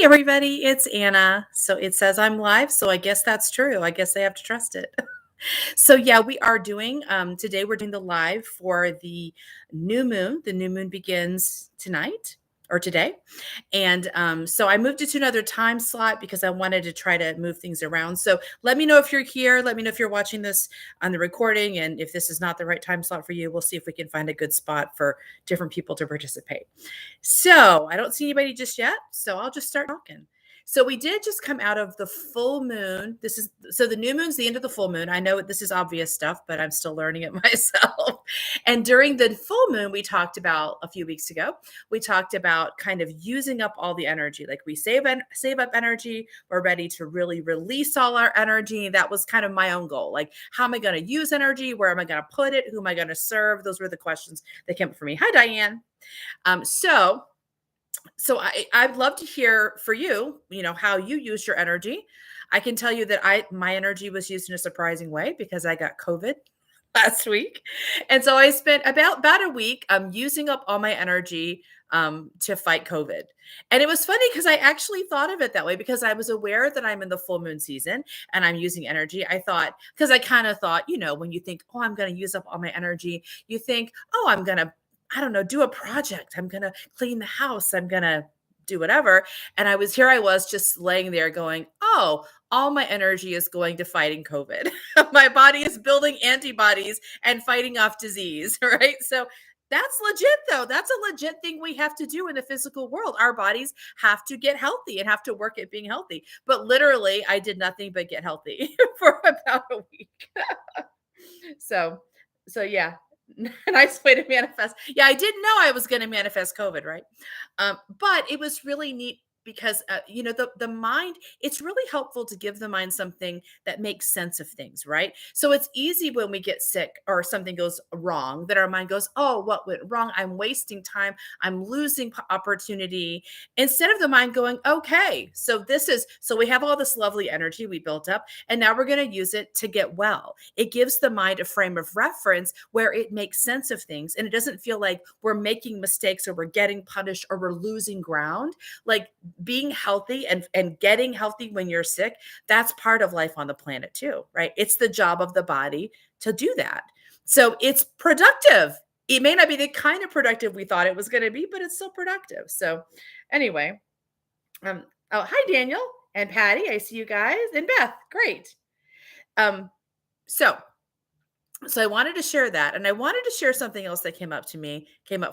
everybody, it's Anna. So it says I'm live, so I guess that's true. I guess I have to trust it. So yeah, we are doing today we're doing the live for the new moon. The new moon begins tonight or today. And so I moved it to another time slot because I wanted to try to move things around. So let me know if you're here. Let me know if you're watching this on the recording. And if this is not the right time slot for you, we'll see if we can find a good spot for different people to participate. So I don't see anybody just yet. So I'll just start talking. So we did just come out of the full moon. This is so the new moon's the end of the full moon. I know this is obvious stuff, but I'm still learning it myself. And during the full moon, we talked about a few weeks ago, we talked about kind of using up all the energy. Like we save up energy. We're ready to really release all our energy. That was kind of my own goal. Like, how am I going to use energy? Where am I going to put it? Who am I going to serve? Those were the questions that came up for me. Hi, Diane. So I'd love to hear for you, how you use your energy. I can tell you that my energy was used in a surprising way because I got COVID last week. And so I spent about a week using up all my energy to fight COVID. And it was funny because I actually thought of it that way because I was aware that I'm in the full moon season and I'm using energy. I thought, because I kind of thought, when you think, oh, I'm going to use up all my energy, you think, oh, I'm going to, I don't know, do a project. I'm going to clean the house. I'm going to do whatever. And I was just laying there going, oh, all my energy is going to fighting COVID. My body is building antibodies and fighting off disease, right? So that's legit though. That's a legit thing we have to do in the physical world. Our bodies have to get healthy and have to work at being healthy. But literally, I did nothing but get healthy for about a week. So yeah, nice way to manifest. Yeah, I didn't know I was going to manifest COVID, right? But it was really neat because the mind, it's really helpful to give the mind something that makes sense of things, right? So it's easy when we get sick or something goes wrong that our mind goes, oh, what went wrong? I'm wasting time. I'm losing opportunity. Instead of the mind going, okay, so we have all this lovely energy we built up, and now we're going to use it to get well. It gives the mind a frame of reference where it makes sense of things, and it doesn't feel like we're making mistakes or we're getting punished or we're losing ground. Like, being healthy and getting healthy when you're sick, that's part of life on the planet too, right? It's the job of the body to do that. So it's productive. It may not be the kind of productive we thought it was going to be, but it's still productive. So anyway, oh, hi, Daniel and Patty. I see you guys. And Beth, great. So I wanted to share that, and I wanted to share something else that came up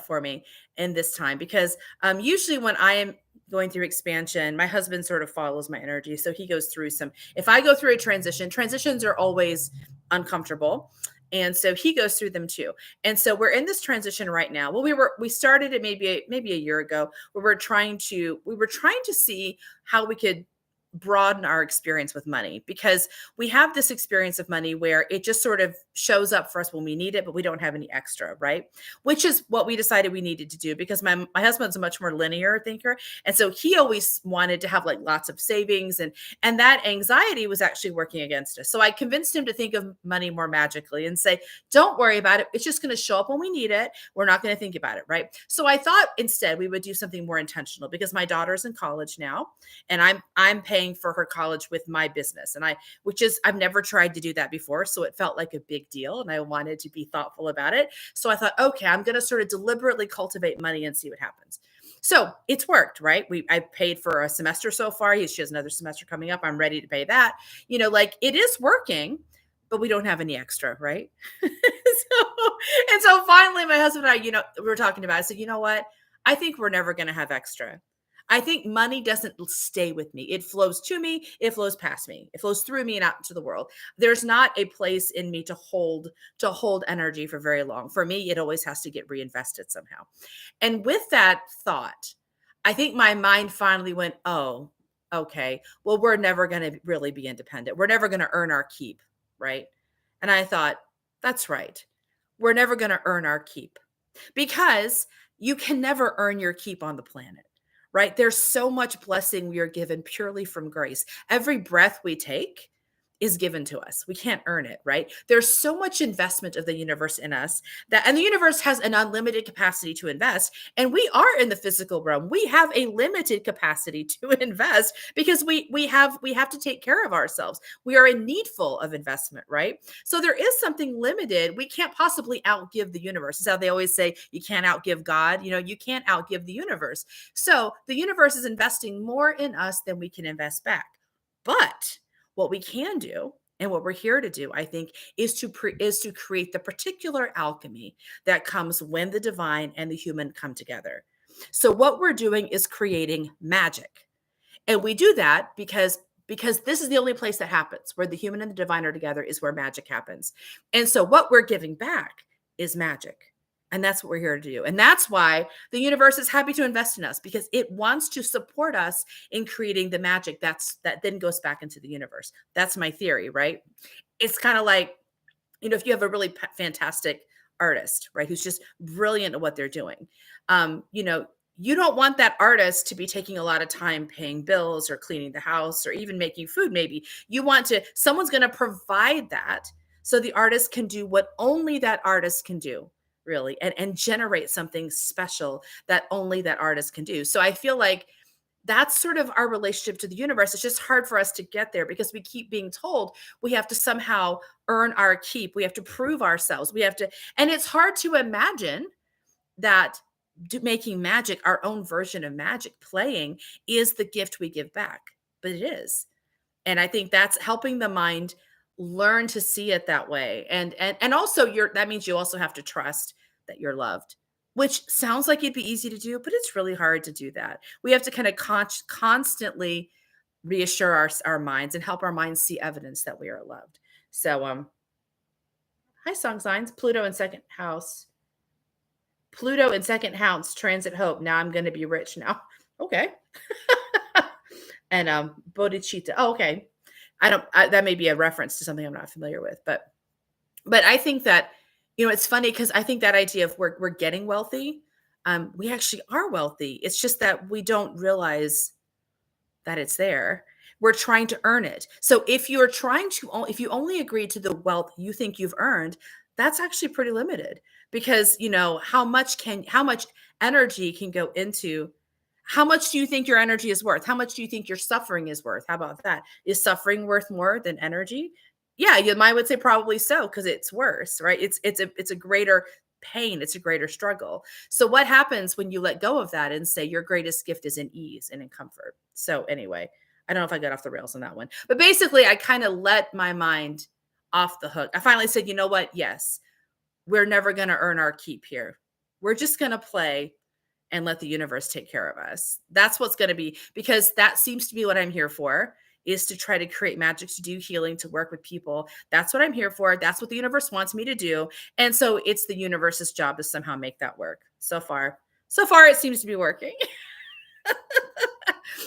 for me in this time, because usually when I am going through expansion, my husband sort of follows my energy. So he goes through if I go through a transitions are always uncomfortable. And so he goes through them too. And so we're in this transition right now. Well, we started it maybe a year ago where we were trying to see how we could broaden our experience with money, because we have this experience of money where it just sort of shows up for us when we need it, but we don't have any extra, right? Which is what we decided we needed to do, because my husband's a much more linear thinker. And so he always wanted to have like lots of savings, and that anxiety was actually working against us. So I convinced him to think of money more magically and say, don't worry about it. It's just going to show up when we need it. We're not going to think about it, right? So I thought instead we would do something more intentional, because my daughter's in college now, and I'm paying for her college with my business. And I've never tried to do that before. So it felt like a big deal, and I wanted to be thoughtful about it. So I thought, okay, I'm going to sort of deliberately cultivate money and see what happens. So it's worked, right? I paid for a semester so far. She has another semester coming up. I'm ready to pay that. Like, it is working, but we don't have any extra, right? So finally, my husband and I, we were talking about it. I said, you know what? I think we're never going to have extra. I think money doesn't stay with me. It flows to me. It flows past me. It flows through me and out into the world. There's not a place in me to hold energy for very long. For me, it always has to get reinvested somehow. And with that thought, I think my mind finally went, oh, okay, well, we're never going to really be independent. We're never going to earn our keep, right? And I thought, that's right. We're never going to earn our keep, because you can never earn your keep on the planet. Right? There's so much blessing we are given purely from grace. Every breath we take is given to us. We can't earn it, right? There's so much investment of the universe in us that, and the universe has an unlimited capacity to invest. And we are in the physical realm. We have a limited capacity to invest because we have to take care of ourselves. We are in needful of investment, right? So there is something limited. We can't possibly outgive the universe. Is how they always say you can't outgive God. You can't outgive the universe. So the universe is investing more in us than we can invest back. But what we can do and what we're here to do, I think, is to create the particular alchemy that comes when the divine and the human come together. So what we're doing is creating magic. And we do that because this is the only place that happens where the human and the divine are together is where magic happens. And so what we're giving back is magic. And that's what we're here to do. And that's why the universe is happy to invest in us because it wants to support us in creating the magic that then goes back into the universe. That's my theory, right? It's kind of like, if you have a really fantastic artist, right, who's just brilliant at what they're doing, you don't want that artist to be taking a lot of time paying bills or cleaning the house or even making food. Maybe someone's going to provide that so the artist can do what only that artist can do, really, and generate something special that only that artist can do. So I feel like that's sort of our relationship to the universe. It's just hard for us to get there because we keep being told we have to somehow earn our keep. We have to prove ourselves. And it's hard to imagine that making magic, our own version of magic, playing, is the gift we give back. But it is. And I think that's helping the mind learn to see it that way. And also that means you also have to trust that you're loved, which sounds like it'd be easy to do, but it's really hard to do that. We have to kind of constantly reassure our minds and help our minds see evidence that we are loved. So hi, song signs. Pluto in second house. Pluto in second house, transit hope. Now I'm going to be rich now. Okay. And bodhicitta. Oh, okay. That may be a reference to something I'm not familiar with, but I think that, it's funny because I think that idea of we're getting wealthy, we actually are wealthy. It's just that we don't realize that it's there. We're trying to earn it. So if you only agree to the wealth you think you've earned, that's actually pretty limited because, how much energy can go into, how much do you think your energy is worth? How much do you think your suffering is worth? How about that? Is suffering worth more than energy? Yeah, you might would say probably so because it's worse, right? It's a greater pain. It's a greater struggle. So what happens when you let go of that and say your greatest gift is in ease and in comfort? So anyway, I don't know if I got off the rails on that one, but basically I kind of let my mind off the hook. I finally said, you know what? Yes, we're never going to earn our keep here. We're just going to play and let the universe take care of us. That's what's going to be, because that seems to be what I'm here for, is to try to create magic, to do healing, to work with people. That's what I'm here for. That's what the universe wants me to do. And so it's the universe's job to somehow make that work. So far it seems to be working.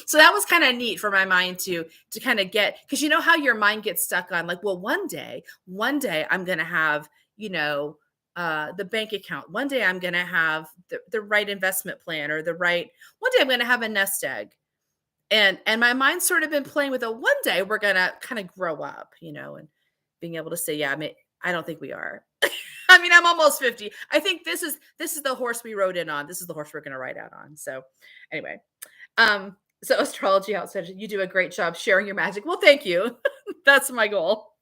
So that was kind of neat for my mind to kind of get, because you know how your mind gets stuck on like, well, one day I'm going to have, the bank account. One day I'm going to have the right investment plan, or one day I'm going to have a nest egg. And my mind's sort of been playing with one day we're going to kind of grow up, and being able to say, yeah, I don't think we are. I mean, I'm almost 50. I think this is the horse we rode in on. This is the horse we're going to ride out on. So anyway, so Astrology Outsider, you do a great job sharing your magic. Well, thank you. That's my goal.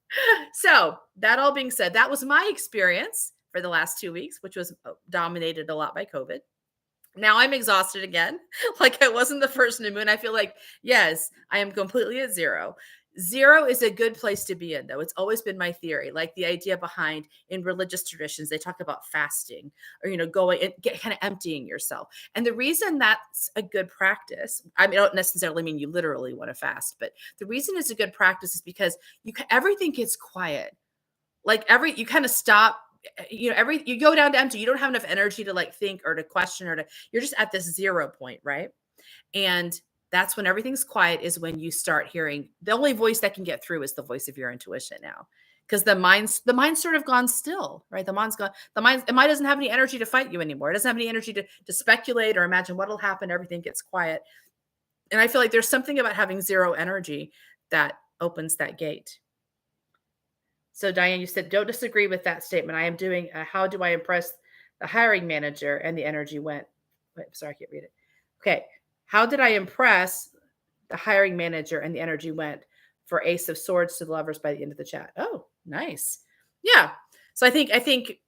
So that all being said, that was my experience for the last 2 weeks, which was dominated a lot by COVID. Now I'm exhausted again, like I was in the first new moon. I feel like, yes, I am completely at zero. Zero is a good place to be in, though. It's always been my theory. Like the idea behind, in religious traditions, they talk about fasting, or, going and kind of emptying yourself. And the reason that's a good practice, I don't necessarily mean you literally want to fast, but the reason it's a good practice is because everything gets quiet. Like you kind of stop, you go down to empty. You don't have enough energy to like think or to question you're just at this 0 point, right? And that's when everything's quiet, is when you start hearing. The only voice that can get through is the voice of your intuition now, because the mind's sort of gone still, right? The mind doesn't have any energy to fight you anymore. It doesn't have any energy to speculate or imagine what'll happen. Everything gets quiet. And I feel like there's something about having zero energy that opens that gate. So Diane, you said, don't disagree with that statement. I am doing, how do I impress the hiring manager? And the energy went, wait, sorry, I can't read it. Okay. How did I impress the hiring manager? And the energy went for Ace of Swords to the Lovers by the end of the chat. Oh, nice. Yeah. So I think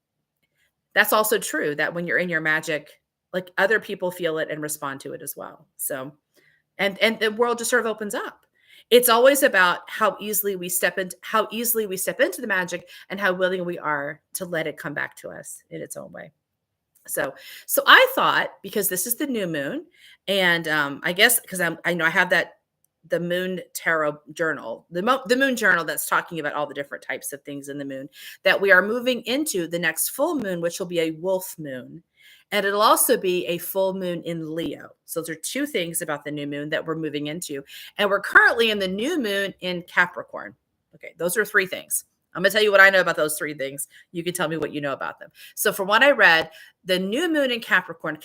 that's also true that when you're in your magic, like other people feel it and respond to it as well. So, and the world just sort of opens up. It's always about how easily we step into the magic and how willing we are to let it come back to us in its own way. So I thought, because this is the new moon, and I guess because I know I have that the moon tarot journal, the moon journal that's talking about all the different types of things in the moon, that we are moving into the next full moon, which will be a wolf moon. And it'll also be a full moon in Leo. So those are two things about the new moon that we're moving into. And we're currently in the new moon in Capricorn. Okay, those are three things. I'm going to tell you what I know about those three things. You can tell me what you know about them. So from what I read, the new moon in Capricorn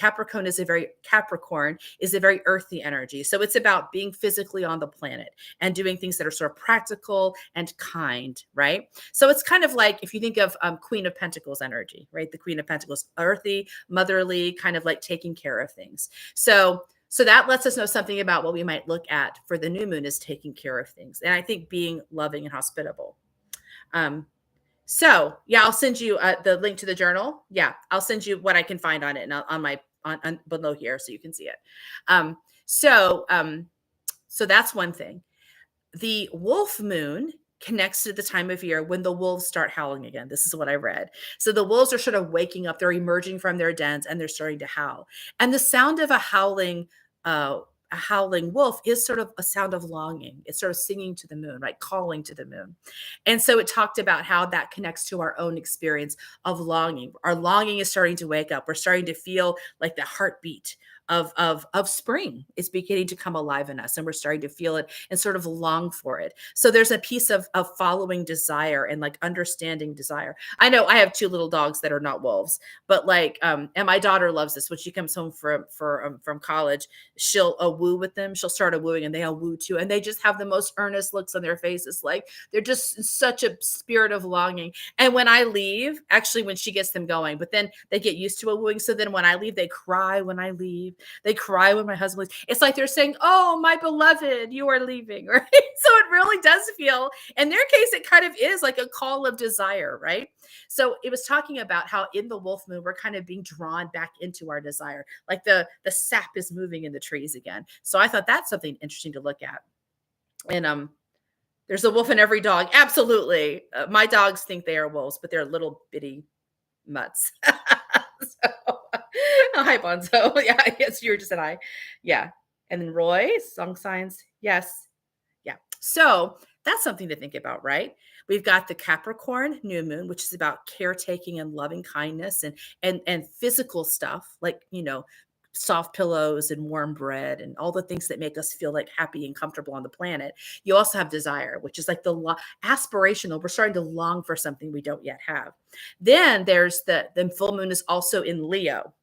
is a very earthy energy. So it's about being physically on the planet and doing things that are sort of practical and kind, right? So it's kind of like if you think of Queen of Pentacles energy, right? The Queen of Pentacles, earthy, motherly, kind of like taking care of things. So that lets us know something about what we might look at for the new moon is taking care of things. And I think being loving and hospitable. So yeah, I'll send you the link to the journal. Yeah, I'll send you what I can find on it and on my on below here so you can see it. Um, so so that's one thing. The wolf moon connects to the time of year when the wolves start howling again. This is what I read. So the wolves are sort of waking up, they're emerging from their dens and they're starting to howl. And the sound of a howling wolf is sort of a sound of longing. It's sort of singing to the moon, right? Calling to the moon. And so it talked about how that connects to our own experience of longing. Our longing is starting to wake up. We're starting to feel like the heartbeat of spring is beginning to come alive in us, and we're starting to feel it and sort of long for it. So there's a piece of following desire and like understanding desire. I know I have two little dogs that are not wolves, but like and my daughter loves this. When she comes home from college, she'll woo with them. She'll start a wooing and they all woo too, and they just have the most earnest looks on their faces, like they're just in such a spirit of longing. And when I leave, actually when she gets them going, but then they get used to a wooing, so then when I leave, they cry when I leave. They cry when my husband leaves. It's like they're saying, "Oh, my beloved, you are leaving," right? So it really does feel, in their case, it kind of is like a call of desire, right? So it was talking about how in the wolf moon, we're kind of being drawn back into our desire, like the sap is moving in the trees again. So I thought that's something interesting to look at. And there's a wolf in every dog. Absolutely. My dogs think they are wolves, but they're little bitty mutts. So, hi, Bonzo. Yeah, yes, you were just an I. Yeah. And then Roy, song signs. Yes. Yeah. So that's something to think about, right? We've got the Capricorn new moon, which is about caretaking and loving kindness and physical stuff, like soft pillows and warm bread and all the things that make us feel like happy and comfortable on the planet. You also have desire, which is like the aspirational. We're starting to long for something we don't yet have. Then there's the full moon is also in Leo.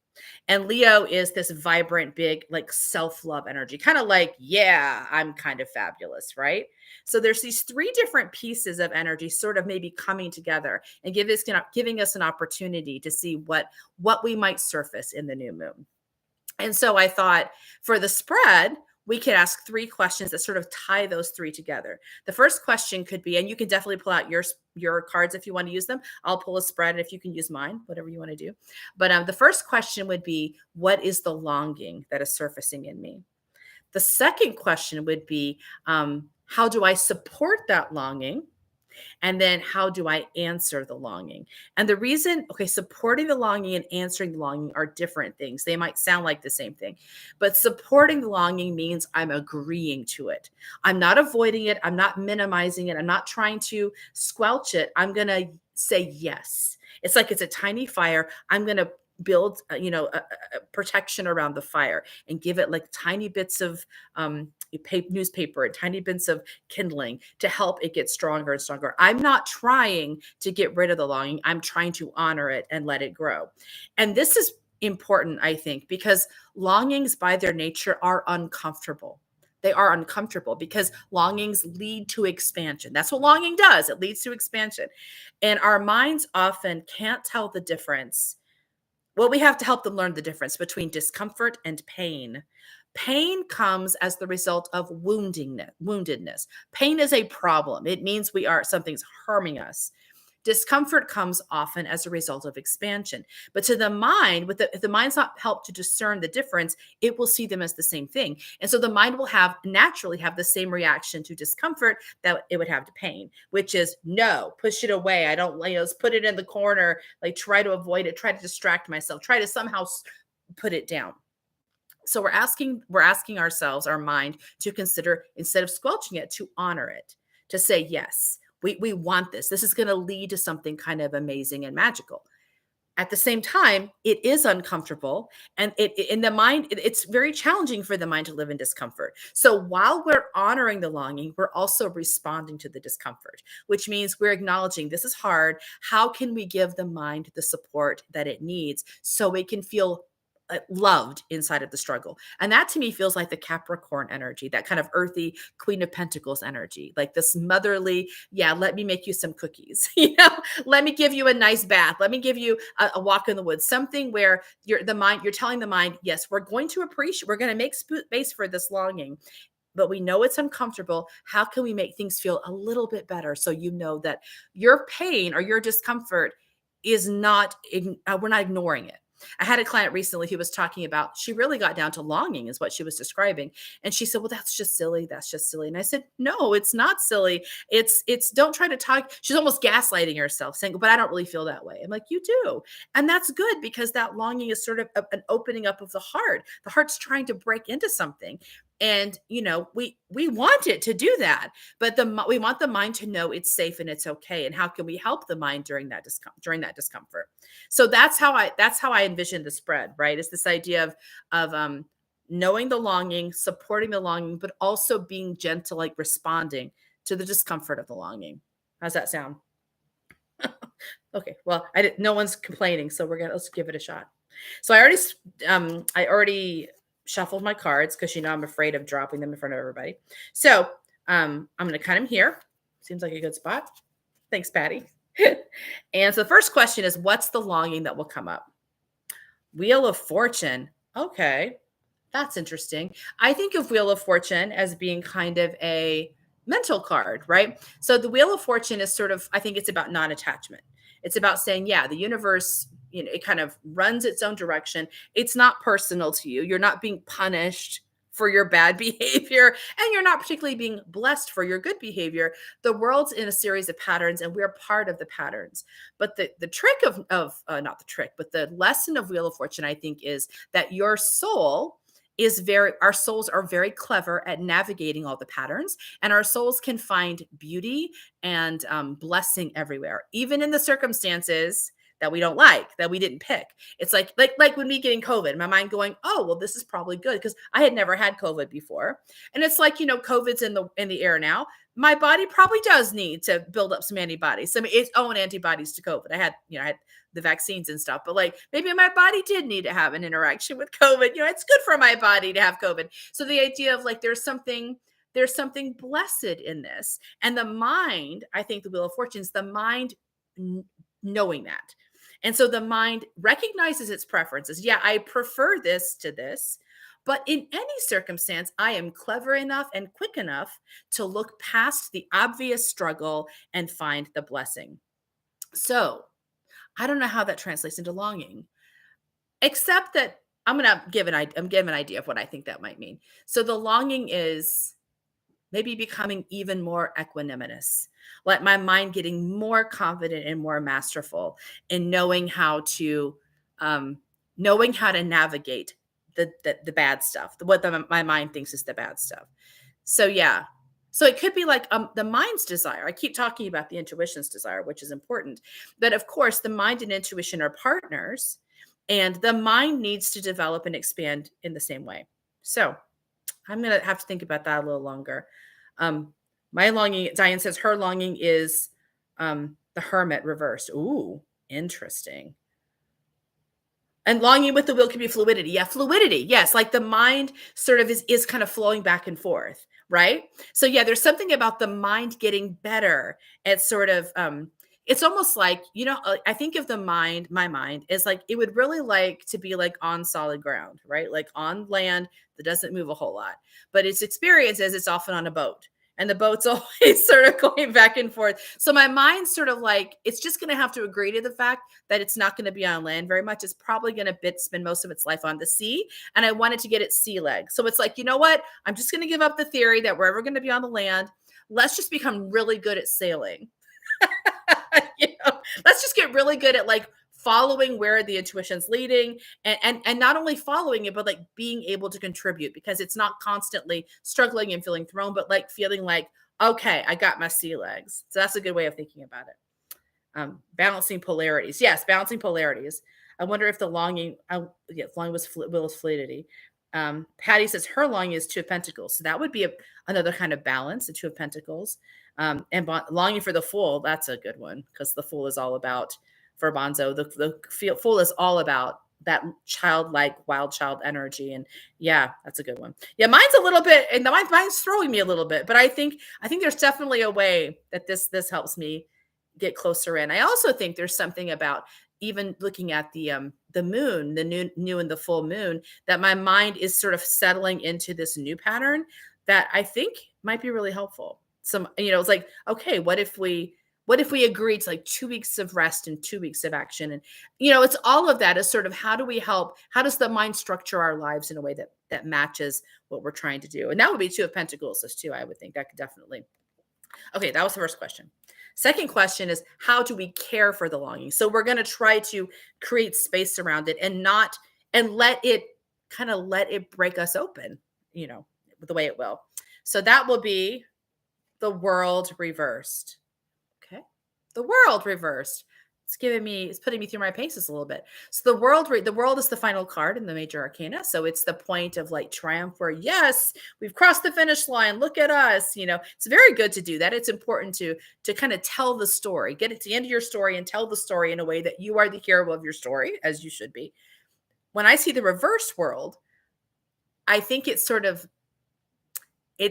And Leo is this vibrant, big, like self-love energy, kind of like, yeah, I'm kind of fabulous, right? So there's these three different pieces of energy sort of maybe coming together and giving us an opportunity to see what we might surface in the new moon. And so I thought for the spread, we could ask three questions that sort of tie those three together. The first question could be, and you can definitely pull out your cards if you want to use them. I'll pull a spread, and if you can use mine, whatever you want to do. But the first question would be, what is the longing that is surfacing in me? The second question would be, how do I support that longing? And then how do I answer the longing? And the reason, okay, supporting the longing and answering the longing are different things. They might sound like the same thing, but supporting the longing means I'm agreeing to it. I'm not avoiding it. I'm not minimizing it. I'm not trying to squelch it. I'm going to say yes. It's like it's a tiny fire. I'm going to build, a protection around the fire and give it like tiny bits of newspaper and tiny bits of kindling to help it get stronger and stronger. I'm not trying to get rid of the longing. I'm trying to honor it and let it grow. And this is important, I think, because longings by their nature are uncomfortable. They are uncomfortable because longings lead to expansion. That's what longing does. It leads to expansion. And our minds often can't tell the difference. Well, we have to help them learn the difference between discomfort and pain. Pain comes as the result of woundedness. Pain is a problem. It means something's harming us. Discomfort comes often as a result of expansion. But to the mind, if the mind's not helped to discern the difference, it will see them as the same thing. And so the mind will naturally have the same reaction to discomfort that it would have to pain, which is no, push it away. I don't, let's put it in the corner, like try to avoid it, try to distract myself, try to somehow put it down. So we're asking ourselves, our mind, to consider, instead of squelching it, to honor it, to say, yes, we want this. This is going to lead to something kind of amazing and magical. At the same time, it is uncomfortable, and in the mind, it's very challenging for the mind to live in discomfort. So while we're honoring the longing, we're also responding to the discomfort, which means we're acknowledging this is hard. How can we give the mind the support that it needs so it can feel loved inside of the struggle? And that to me feels like the Capricorn energy, that kind of earthy Queen of Pentacles energy, like this motherly, yeah, let me make you some cookies, let me give you a nice bath, let me give you a walk in the woods, something where you're telling the mind, yes, we're going to make space for this longing, but we know it's uncomfortable. How can we make things feel a little bit better, so you know that your pain or your discomfort is not, we're not ignoring it. I had a client recently who was talking about, she really got down to longing is what she was describing. And she said, well, that's just silly. That's just silly. And I said, no, it's not silly. It's don't try to talk. She's almost gaslighting herself, saying, but I don't really feel that way. I'm like, you do. And that's good, because that longing is sort of an opening up of the heart. The heart's trying to break into something. And, we want it to do that, but we want the mind to know it's safe and it's okay. And how can we help the mind during that discomfort? So that's how I envision the spread, right? It's this idea of knowing the longing, supporting the longing, but also being gentle, like responding to the discomfort of the longing. How's that sound? Okay, well, no one's complaining, so let's give it a shot. So I already shuffled my cards, because I'm afraid of dropping them in front of everybody. So I'm going to cut them here. Seems like a good spot. Thanks, Patty. And so the first question is, what's the longing that will come up? Wheel of Fortune. Okay, that's interesting. I think of Wheel of Fortune as being kind of a mental card, right? So the Wheel of Fortune is sort of, I think it's about non-attachment. It's about saying, yeah, the universe, it kind of runs its own direction. It's not personal to you. You're not being punished for your bad behavior, and you're not particularly being blessed for your good behavior. The world's in a series of patterns, and we're part of the patterns. But the trick not the trick, but the lesson of Wheel of Fortune, I think, is that our souls are very clever at navigating all the patterns, and our souls can find beauty and blessing everywhere, even in the circumstances that we don't like, that we didn't pick. It's like when me getting COVID, my mind going, oh, well, this is probably good, because I had never had COVID before. And it's like, COVID's in the air now. My body probably does need to build up some antibodies, its own antibodies to COVID. I had the vaccines and stuff, but like maybe my body did need to have an interaction with COVID. It's good for my body to have COVID. So the idea of like, there's something blessed in this. And the mind, I think the Wheel of Fortune is the mind knowing that. And so the mind recognizes its preferences. Yeah, I prefer this to this, but in any circumstance, I am clever enough and quick enough to look past the obvious struggle and find the blessing. So I don't know how that translates into longing, except that I'm giving an idea of what I think that might mean. So the longing is maybe becoming even more equanimous, let my mind getting more confident and more masterful in knowing how to navigate the bad stuff, what my mind thinks is the bad stuff. So yeah, so it could be like the mind's desire. I keep talking about the intuition's desire, which is important, but of course the mind and intuition are partners, and the mind needs to develop and expand in the same way. So I'm going to have to think about that a little longer. My longing, Diane says her longing is the Hermit reversed. Ooh, interesting. And longing with the will can be fluidity. Yeah, fluidity. Yes, like the mind sort of is kind of flowing back and forth, right? So yeah, there's something about the mind getting better at sort of it's almost like, I think of the mind, my mind is like it would really like to be like on solid ground, right? Like on land that doesn't move a whole lot. But its experience is it's often on a boat. And the boat's always sort of going back and forth. So my mind's sort of like, it's just going to have to agree to the fact that it's not going to be on land very much. It's probably going to spend most of its life on the sea. And I wanted to get its sea legs. So it's like, you know what? I'm just going to give up the theory that we're ever going to be on the land. Let's just become really good at sailing. Let's just get really good at like following where the intuition's leading and not only following it, but like being able to contribute because it's not constantly struggling and feeling thrown, but like feeling like, okay, I got my sea legs. So that's a good way of thinking about it. Balancing polarities. Yes, balancing polarities. I wonder if the longing, longing was fluidity. Patty says her longing is Two of Pentacles. So that would be another kind of balance, the Two of Pentacles. And longing for the Fool, that's a good one because the Fool is all about, for Bonzo, the Fool is all about that childlike, wild child energy. And yeah, that's a good one. Yeah, mine's a little bit, and mine's throwing me a little bit, but I think there's definitely a way that this helps me get closer in. I also think there's something about even looking at the moon, the new and the full moon, that my mind is sort of settling into this new pattern that I think might be really helpful. It's like, okay, what if we agreed to like 2 weeks of rest and 2 weeks of action? And, it's all of that is sort of how does the mind structure our lives in a way that matches what we're trying to do? And that would be Two of Pentacles, this too, I would think that could definitely. Okay, that was the first question. Second question is, how do we care for the longing? So we're going to try to create space around it and let it break us open, the way it will. So that will be the World reversed. Okay. The World reversed. It's putting me through my paces a little bit. So the world is the final card in the major arcana. So it's the point of like triumph where, yes, we've crossed the finish line. Look at us. It's very good to do that. It's important to kind of tell the story, get it to the end of your story and tell the story in a way that you are the hero of your story, as you should be. When I see the reverse world, I think it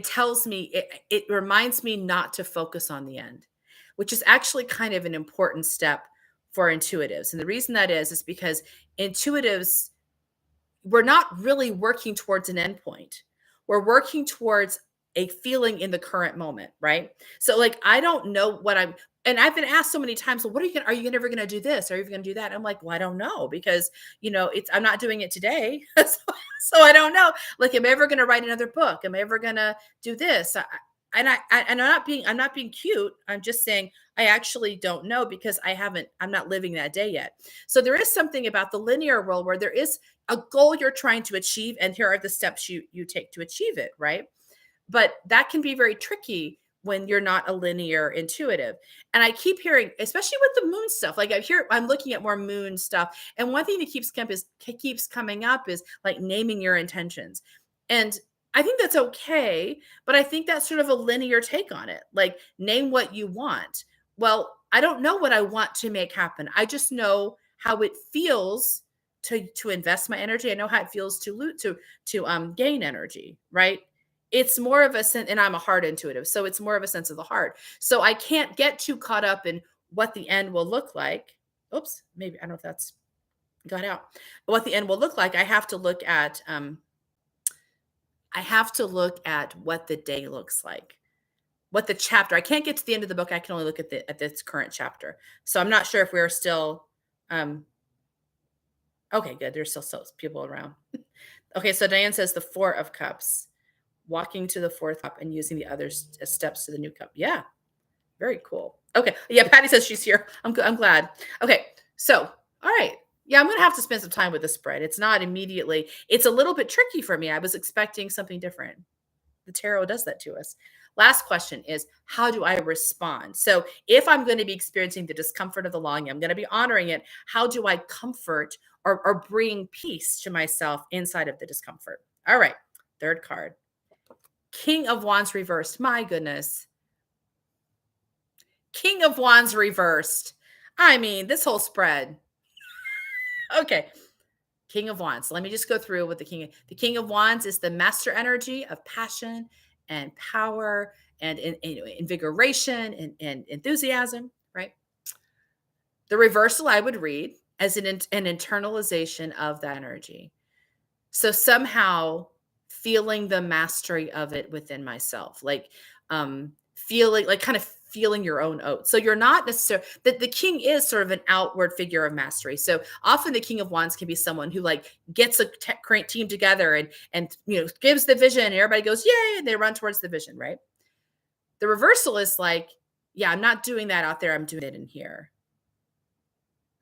tells me, it reminds me not to focus on the end, which is actually kind of an important step for intuitives. And the reason that is because intuitives, we're not really working towards an endpoint. We're working towards a feeling in the current moment, right? So like, I don't know and I've been asked so many times, well, are you ever going to do this? Are you going to do that? I'm like, well, I don't know because, I'm not doing it today. So I don't know. Like, am I ever going to write another book? Am I ever going to do this? I'm not being cute. I'm just saying I actually don't know because I'm not living that day yet. So there is something about the linear world where there is a goal you're trying to achieve, and here are the steps you take to achieve it, right? But that can be very tricky when you're not a linear intuitive. And I keep hearing, especially with the moon stuff, like I'm looking at more moon stuff. And one thing that keeps coming up is like naming your intentions. And I think that's okay, but I think that's sort of a linear take on it. Like, name what you want. Well, I don't know what I want to make happen. I just know how it feels to invest my energy. I know how it feels to gain energy, right? It's more of a sense, and I'm a heart intuitive, so it's more of a sense of the heart. So I can't get too caught up in what the end will look like. Oops, maybe I don't know if that's got out. What the end will look like. I have to look at what the day looks like, what the chapter. I can't get to the end of the book. I can only look at this current chapter. So I'm not sure if we're still okay, good. There's still people around. Okay, so Diane says the Four of Cups, walking to the fourth cup and using the other steps to the new cup. Yeah, very cool. Okay, yeah, Patty says she's here. I'm glad. Okay, so all right. Yeah, I'm going to have to spend some time with the spread. It's not immediately. It's a little bit tricky for me. I was expecting something different. The tarot does that to us. Last question is, how do I respond? So if I'm going to be experiencing the discomfort of the longing, I'm going to be honoring it. How do I comfort or bring peace to myself inside of the discomfort? All right, third card. King of Wands reversed. My goodness. King of Wands reversed. I mean, this whole spread. Okay. King of Wands. Let me just go through what the King of Wands is the master energy of passion and power and invigoration and enthusiasm, right? The reversal I would read as an internalization of that energy. So somehow feeling the mastery of it within myself, like feeling like kind of feeling your own oats. So you're not necessarily the king is sort of an outward figure of mastery. So often the king of wands can be someone who like gets a team together and gives the vision and everybody goes yay and they run towards the vision, right? The reversal is like, yeah, I'm not doing that out there, I'm doing it in here.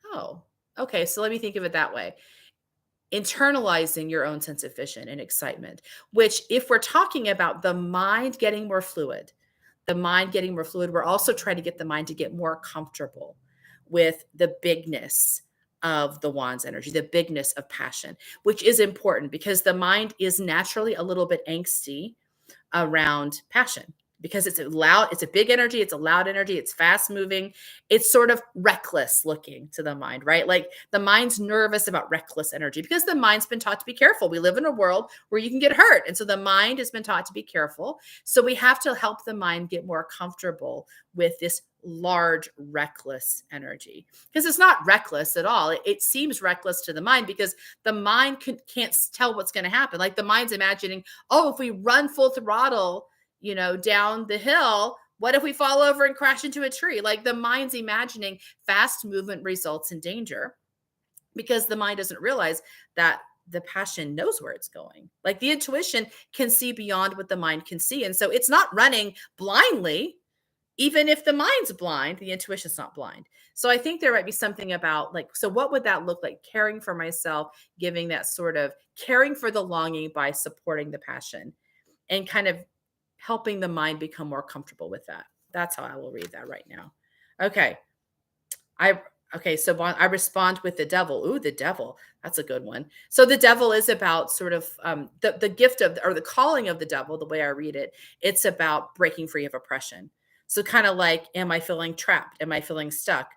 Oh, okay, so let me think of it that way. Internalizing your own sense of vision and excitement, which if we're talking about the mind getting more fluid, we're also trying to get the mind to get more comfortable with the bigness of the wands energy, the bigness of passion, which is important because the mind is naturally a little bit angsty around passion because it's a big energy, it's a loud energy, it's fast moving, it's sort of reckless looking to the mind, right? Like the mind's nervous about reckless energy because the mind's been taught to be careful. We live in a world where you can get hurt. And so the mind has been taught to be careful. So we have to help the mind get more comfortable with this large, reckless energy because it's not reckless at all. It seems reckless to the mind because the mind can't tell what's going to happen. Like the mind's imagining, oh, if we run full throttle, down the hill, what if we fall over and crash into a tree? Like the mind's imagining fast movement results in danger because the mind doesn't realize that the passion knows where it's going. Like the intuition can see beyond what the mind can see. And so it's not running blindly. Even if the mind's blind, the intuition's not blind. So I think there might be something about like, so what would that look like? Caring for myself, giving that sort of caring for the longing by supporting the passion and kind of helping the mind become more comfortable with that. That's how I will read that right now. Okay. I so I respond with the devil. Ooh, the devil. That's a good one. So the devil is about sort of the gift of or the calling of the devil, the way I read it. It's about breaking free of oppression. So kind of like, am I feeling trapped? Am I feeling stuck?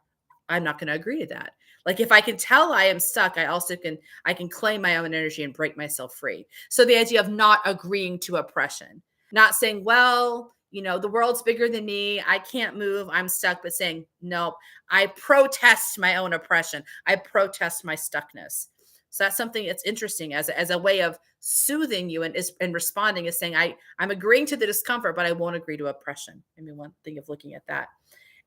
I'm not going to agree to that. Like if I can tell I am stuck, I can claim my own energy and break myself free. So the idea of not agreeing to oppression, not saying, well, the world's bigger than me. I can't move. I'm stuck. But saying, no, I protest my own oppression. I protest my stuckness. So that's something that's interesting as a way of soothing you and responding is saying, I'm agreeing to the discomfort, but I won't agree to oppression. I mean, one thing of looking at that.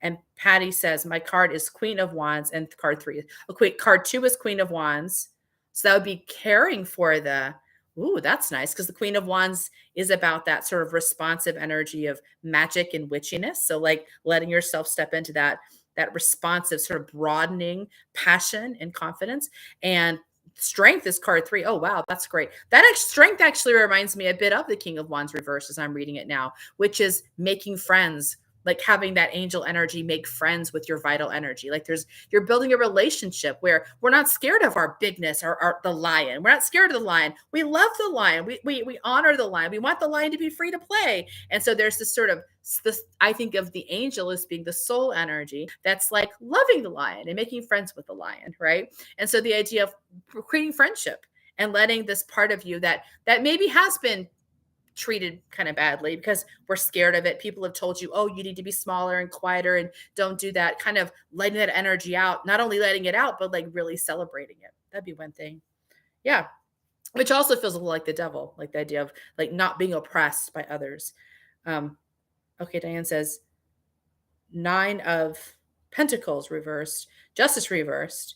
And Patty says, my card is Queen of Wands and card 3. Card 2 is Queen of Wands. So that would be caring for ooh, that's nice because the Queen of Wands is about that sort of responsive energy of magic and witchiness. So like letting yourself step into that responsive sort of broadening passion and confidence. And strength is card 3. Oh, wow, that's great. Strength actually reminds me a bit of the King of Wands reverse as I'm reading it now, which is making friends, like having that angel energy, make friends with your vital energy. Like you're building a relationship where we're not scared of our bigness or the lion. We're not scared of the lion. We love the lion. We honor the lion. We want the lion to be free to play. And so there's I think of the angel as being the soul energy that's like loving the lion and making friends with the lion, right? And so the idea of creating friendship and letting this part of you that maybe has been treated kind of badly because we're scared of it. People have told you, oh, you need to be smaller and quieter and don't do that. Kind of letting that energy out, not only letting it out, but like really celebrating it. That'd be one thing. Yeah. Which also feels a little like the devil, like the idea of like not being oppressed by others. Okay. Diane says 9 of Pentacles reversed, Justice reversed.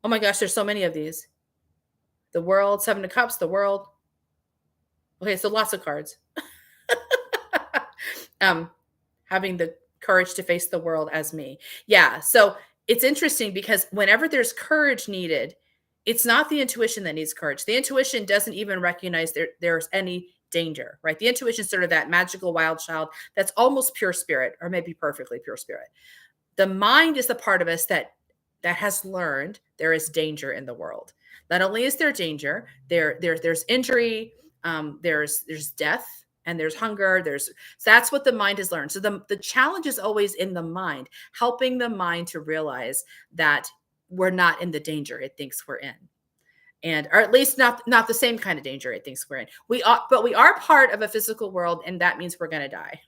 Oh my gosh, there's so many of these. The World, 7 of Cups, the World. Okay, so lots of cards. Having the courage to face the world as me. Yeah, so it's interesting because whenever there's courage needed, it's not the intuition that needs courage. The intuition doesn't even recognize there's any danger, right? The intuition is sort of that magical wild child that's almost pure spirit or maybe perfectly pure spirit. The mind is the part of us that has learned there is danger in the world. Not only is there danger, there's injury, there's death, and there's hunger. So that's what the mind has learned. So the challenge is always in the mind, helping the mind to realize that we're not in the danger it thinks we're in. and or at least not the same kind of danger it thinks we're in. But we are part of a physical world, and that means we're going to die.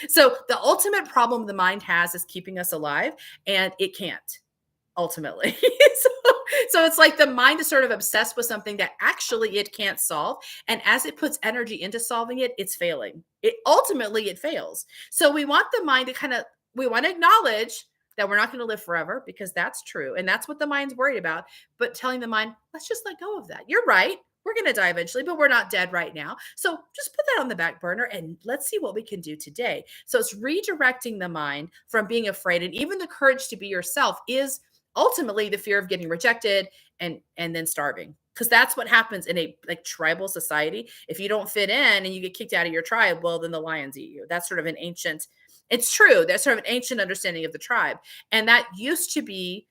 So the ultimate problem the mind has is keeping us alive, and it can't ultimately. so, so it's like the mind is sort of obsessed with something that actually it can't solve. And as it puts energy into solving it, it's failing. It fails. So we want the mind to we want to acknowledge that we're not going to live forever, because that's true. And that's what the mind's worried about. But telling the mind, let's just let go of that. You're right. We're going to die eventually, but we're not dead right now. So just put that on the back burner and let's see what we can do today. So it's redirecting the mind from being afraid. And even the courage to be yourself is ultimately the fear of getting rejected and then starving, because that's what happens in a like tribal society. If you don't fit in and you get kicked out of your tribe, well, then the lions eat you. That's sort of an ancient, it's true, that's sort of an ancient understanding of the tribe, and that used to be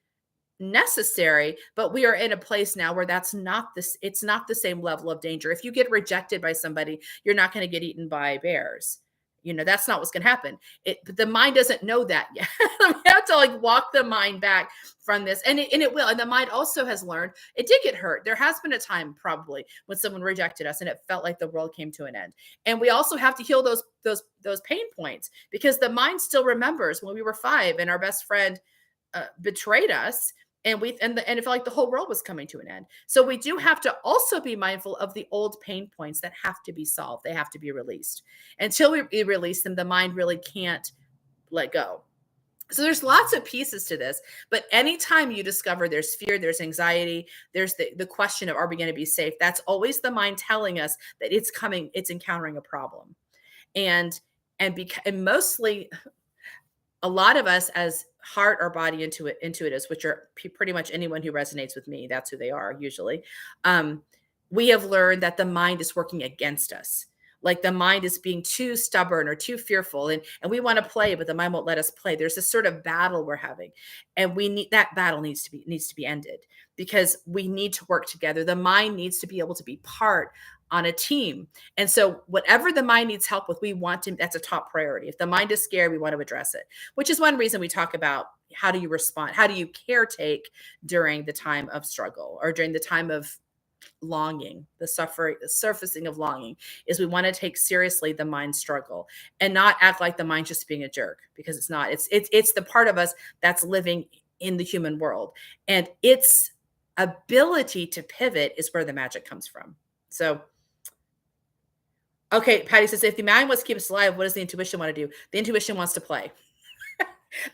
necessary. But we are in a place now where that's not this, it's not the same level of danger. If you get rejected by somebody, you're not going to get eaten by bears. That's not what's going to happen. But the mind doesn't know that yet. We have to like walk the mind back from this, and it will. And the mind also has learned it did get hurt. There has been a time probably when someone rejected us, and it felt like the world came to an end. And we also have to heal those pain points, because the mind still remembers when we were 5 and our best friend betrayed us, and it felt like the whole world was coming to an end. So we do have to also be mindful of the old pain points that have to be solved. They have to be released. Until we release them, the mind really can't let go. So there's lots of pieces to this, but anytime you discover there's fear, there's anxiety, there's the question of, are we going to be safe? That's always the mind telling us that it's coming, it's encountering a problem. And mostly a lot of us as heart or body intuitives, which are pretty much anyone who resonates with me, that's who they are usually. We have learned that the mind is working against us. Like the mind is being too stubborn or too fearful, and we want to play, but the mind won't let us play. There's this sort of battle we're having, and that battle needs to be ended, because we need to work together. The mind needs to be able to be part on a team. And so whatever the mind needs help with, that's a top priority. If the mind is scared, we want to address it, which is one reason we talk about how do you respond? How do you caretake during the time of struggle or during the time of longing, the surfacing of longing, is we want to take seriously the mind struggle and not act like the mind's just being a jerk, because it's not. It's the part of us that's living in the human world, and its ability to pivot is where the magic comes from. So, okay, Patty says, if the mind wants to keep us alive, what does the intuition want to do? The intuition wants to play.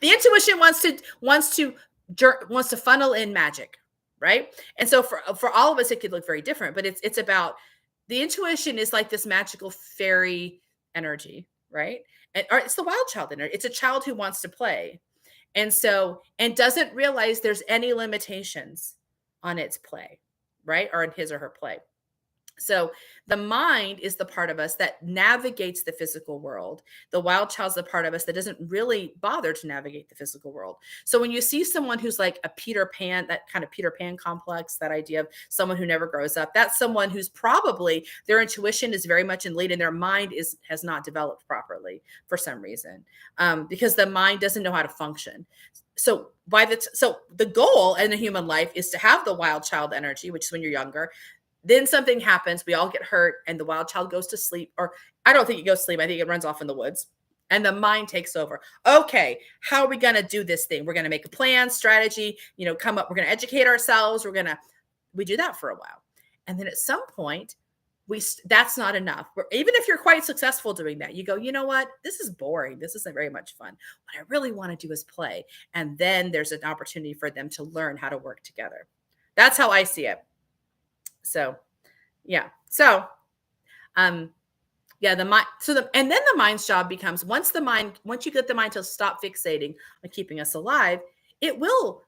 The intuition wants to funnel in magic, right? And so for all of us, it could look very different, but it's about, the intuition is like this magical fairy energy, right? Or it's the wild child energy. It's a child who wants to play, and doesn't realize there's any limitations on its play, right? Or in his or her play. So the mind is the part of us that navigates the physical world. The wild child's the part of us that doesn't really bother to navigate the physical world. So when you see someone who's like a Peter Pan, that kind of Peter Pan complex, that idea of someone who never grows up, that's someone who's probably, their intuition is very much in lead and their mind has not developed properly for some reason, because the mind doesn't know how to function. So the goal in a human life is to have the wild child energy, which is when you're younger. Then something happens, we all get hurt, and the wild child goes to sleep. Or I don't think it goes to sleep. I think it runs off in the woods. And the mind takes over. Okay, how are we going to do this thing? We're going to make a plan, strategy, come up. We're going to educate ourselves. We do that for a while. And then at some point, that's not enough. Even if you're quite successful doing that, you go, you know what? This is boring. This isn't very much fun. What I really want to do is play. And then there's an opportunity for them to learn how to work together. That's how I see it. So, yeah. So, yeah, the mind. And then the mind's job becomes, once you get the mind to stop fixating on keeping us alive, it will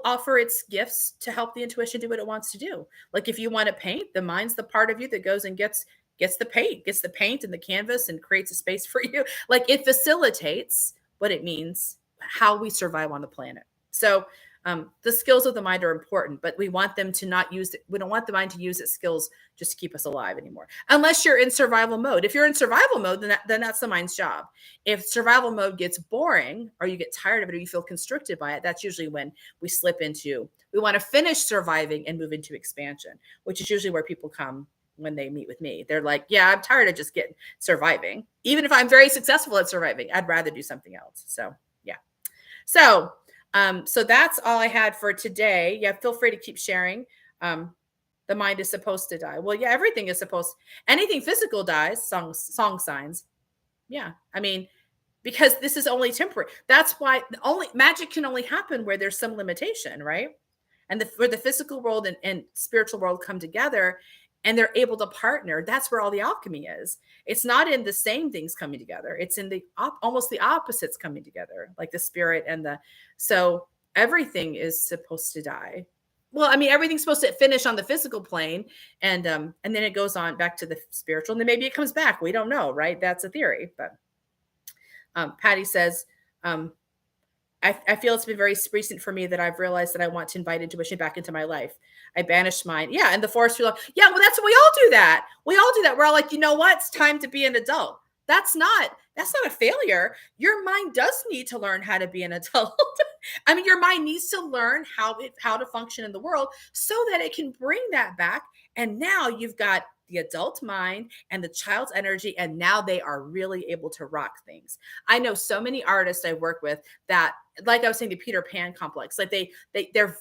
offer its gifts to help the intuition do what it wants to do. Like if you want to paint, the mind's the part of you that goes and gets the paint and the canvas and creates a space for you. Like it facilitates what it means, how we survive on the planet. So, the skills of the mind are important, but we want them to not use it. We don't want the mind to use its skills just to keep us alive anymore. Unless you're in survival mode. If you're in survival mode, then that's the mind's job. If survival mode gets boring, or you get tired of it, or you feel constricted by it, that's usually when we slip into We want to finish surviving and move into expansion, which is usually where people come when they meet with me. They're like, yeah, I'm tired of just getting surviving. Even if I'm very successful at surviving, I'd rather do something else. So yeah. So that's all I had for today. Yeah, feel free to keep sharing. The mind is supposed to die. Well, yeah, everything is supposed, anything physical dies, song signs. Yeah. I mean, because this is only temporary. That's why only magic can only happen where there's some limitation, right? And where the physical world and spiritual world come together and they're able to partner, that's where all the alchemy is. It's not in the same things coming together. It's in the almost the opposites coming together, like the spirit and so everything is supposed to die. Well, I mean, everything's supposed to finish on the physical plane, and then it goes on back to the spiritual, and then maybe it comes back. We don't know, right? That's a theory. But Patty says, I feel it's been very recent for me that I've realized that I want to invite intuition back into my life. I banished mine. Yeah. And the forest feel like, yeah, well, that's what we all do that. We all do that. We're all like, you know what? It's time to be an adult. That's not a failure. Your mind does need to learn how to be an adult. I mean, your mind needs to learn how to function in the world so that it can bring that back. And now you've got the adult mind and the child's energy, and now they are really able to rock things. I know so many artists I work with that, like I was saying, the Peter Pan complex, like they're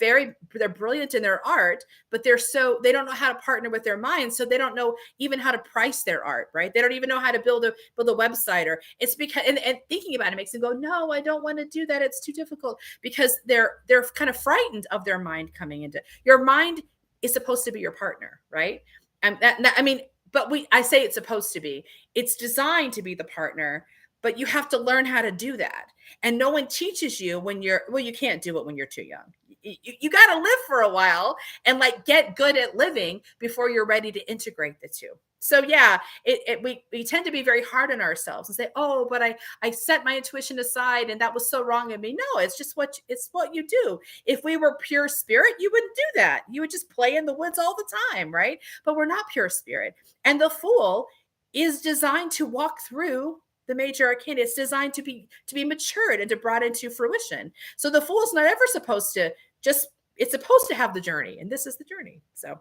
brilliant in their art, but they don't know how to partner with their minds. So they don't know even how to price their art, right? They don't even know how to build a website, or it's because, and thinking about it makes them go, no, I don't want to do that. It's too difficult, because they're kind of frightened of their mind coming into your mind is supposed to be your partner, right? And I say it's supposed to be. It's designed to be the partner, but you have to learn how to do that. And no one teaches you you can't do it when you're too young. You got to live for a while and like get good at living before you're ready to integrate the two. So yeah, we tend to be very hard on ourselves and say, oh, but I set my intuition aside and that was so wrong of me. No, it's what you do. If we were pure spirit, you wouldn't do that. You would just play in the woods all the time, right? But we're not pure spirit. And the Fool is designed to walk through the major arcana. It's designed to be matured and to brought into fruition. So the Fool is not ever supposed to it's supposed to have the journey, and this is the journey. So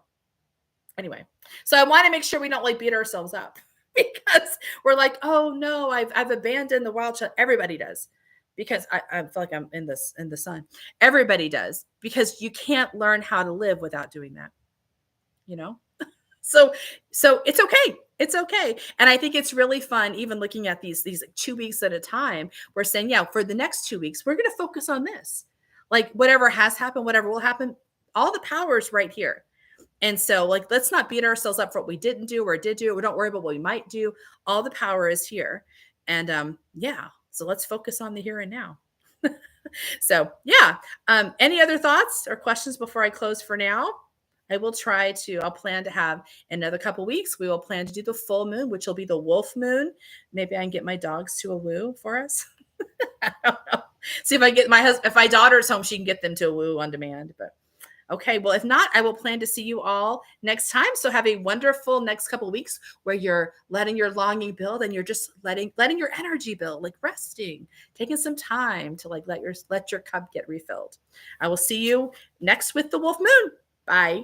anyway, so I want to make sure we don't like beat ourselves up because we're like, oh no, I've abandoned the wild child. Everybody does, because I feel like I'm in the sun. Everybody does, because you can't learn how to live without doing that, you know? So it's okay. It's okay. And I think it's really fun, even looking at these 2 weeks at a time. We're saying, yeah, for the next 2 weeks, we're going to focus on this. Like whatever has happened, whatever will happen, all the power is right here. And so like, let's not beat ourselves up for what we didn't do or did do. We don't worry about what we might do. All the power is here. And yeah, so let's focus on the here and now. So yeah. Any other thoughts or questions before I close for now? I'll plan to have another couple weeks. We will plan to do the full moon, which will be the wolf moon. Maybe I can get my dogs to a woo for us. I don't know. See if I get if my daughter's home, she can get them to a woo on demand. But okay, well, if not, I will plan to see you all next time. So have a wonderful next couple of weeks where you're letting your longing build, and you're just letting your energy build, like resting, taking some time to like let your cup get refilled. I will see you next with the wolf moon. Bye.